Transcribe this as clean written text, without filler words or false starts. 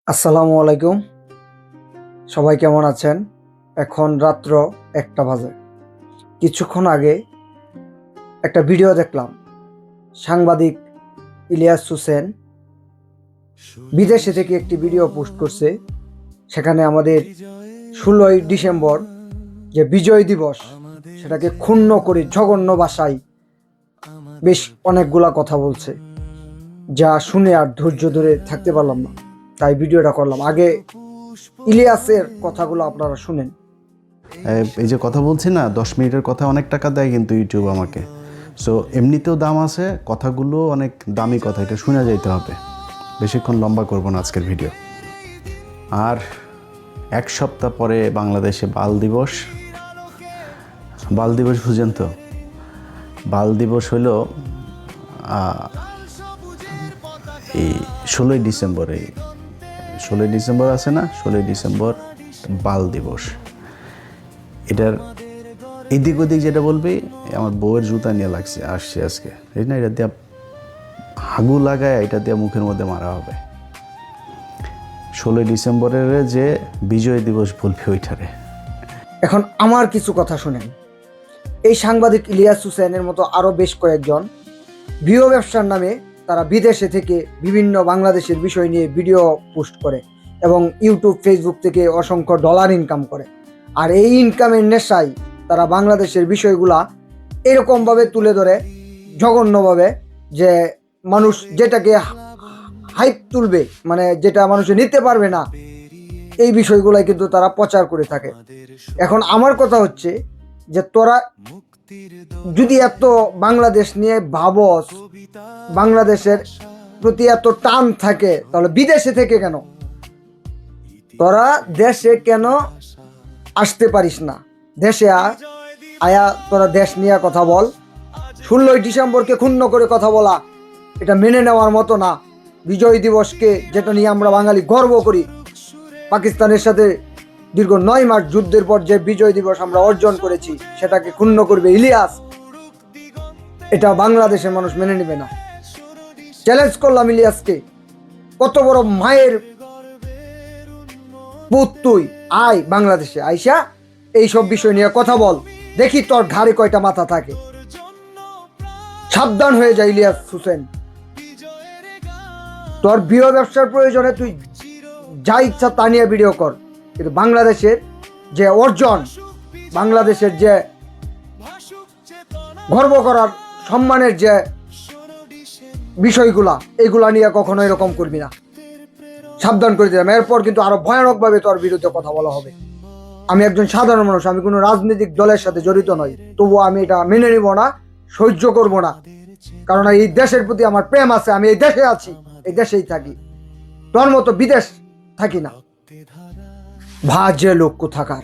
আসসালামু আলাইকুম। সবাই কেমন আছেন? এখন রাত্র ১টা বাজে। কিছুক্ষণ আগে একটা ভিডিও দেখলাম। সাংবাদিক ইলিয়াস হোসেন বিদেশে থেকে একটি ভিডিও পোস্ট করছে। সেখানে আমাদের ১৬ই ডিসেম্বর যে বিজয় দিবস, সেটাকে ক্ষুণ্ণ করে জঘন্য ভাষায় বেশ অনেকগুলা কথা বলছে, যা শুনে আর ধৈর্য ধরে থাকতে পারলাম না, তাই ভিডিওটা করলাম। আগে ইলিয়াসের কথাগুলো আপনারা শুনেন। এই যে কথা বলছি না, 10 মিনিটের কথা অনেক টাকা দেয় কিন্তু ইউটিউব আমাকে। সো এমনিতেও দাম আছে, কথাগুলো অনেক দামি কথা, এটা শুনে যাইতে হবে। বেশিক্ষণ লম্বা করব না আজকের ভিডিও। আর এক সপ্তাহ পরে বাংলাদেশে বাল দিবস। বাল দিবস বুঝেন তো? বাল দিবস হইল এই 16ই ডিসেম্বর। এই 16ই ডিসেম্বর আছে না, 16ই ডিসেম্বর বাল দিবস। এটার এদিক ওদিক যেটা বলবি, আমার বউয়ের জুতা নিয়ে আসছে আজকে, এই না, এটা দিয়ে হাগু লাগায় এটা দিয়ে মুখের মধ্যে মারা হবে। 16ই ডিসেম্বরের যে বিজয় দিবস বলবে ওইটারে। এখন আমার কিছু কথা শুনেন। এই সাংবাদিক ইলিয়াস হোসেনের মতো আরো বেশ কয়েকজন ভিডিও ব্যবসার নামে তারা বিদেশে থেকে বিভিন্ন বাংলাদেশের বিষয় নিয়ে ভিডিও পোস্ট করে এবং ইউটিউব ফেসবুক থেকে অসংখ্য ডলার ইনকাম করে। আর এই ইনকামের নেশায় তারা বাংলাদেশের বিষয়গুলা এরকমভাবে তুলে ধরে জঘন্যভাবে, যে মানুষ যেটাকে হাইপ তুলবে, মানে যেটা মানুষে নিতে পারবে না, এই বিষয়গুলাই কিন্তু তারা প্রচার করে থাকে। এখন আমার কথা হচ্ছে যে তোরা যদি এত বাংলাদেশ নিয়ে ভাবস, বাংলাদেশের প্রতি এত টান থাকে, তাহলে বিদেশে থেকে কেন তোরা দেশে কেন আসতে পারিস না? দেশে আয়া তোরা দেশ নিয়ে কথা বল। 16ই ডিসেম্বরকে ক্ষুণ্ণ করে কথা বলা এটা মেনে নেওয়ার মতো না। বিজয় দিবসকে, যেটা নিয়ে আমরা বাঙালি গর্ব করি, পাকিস্তানের সাথে দীর্ঘ 9 মাস যুদ্ধের পর যে বিজয় দিবস আমরা অর্জন করেছি, সেটাকে ক্ষুণ্ণ করবে ইলিয়াস, এটা বাংলাদেশের মানুষ মেনে নেবে না। চ্যালেঞ্জ করলাম ইলিয়াসকে, কত বড় মায়ের পুত তুই, আয় বাংলাদেশে, আইসা এইসব বিষয় নিয়ে কথা বল, দেখি তোর ঘাড়ে কয়টা মাথা থাকে। সাবধান হয়ে যায় ইলিয়াস হোসেন। তোর ভিডিও ব্যবসার প্রয়োজনে তুই যা ইচ্ছা তা নিয়ে ভিডিও কর, কিন্তু বাংলাদেশের যে অর্জন, বাংলাদেশের যে গর্ব করার সম্মানের যে বিষয়গুলা, এগুলা নিয়ে কখনো এরকম করবি না। সাবধান করে দিলাম। এরপর কিন্তু আরো ভয়ানকভাবে তোর বিরুদ্ধে কথা বলা হবে। আমি একজন সাধারণ মানুষ, আমি কোনো রাজনৈতিক দলের সাথে জড়িত নই, তবুও আমি এটা মেনে নিব না, সহ্য করব না। কারণ এই দেশের প্রতি আমার প্রেম আছে, আমি এই দেশে আছি, এই দেশেই থাকি, তোর মতো বিদেশ থাকি না। ভাজে লোক কোথাকার।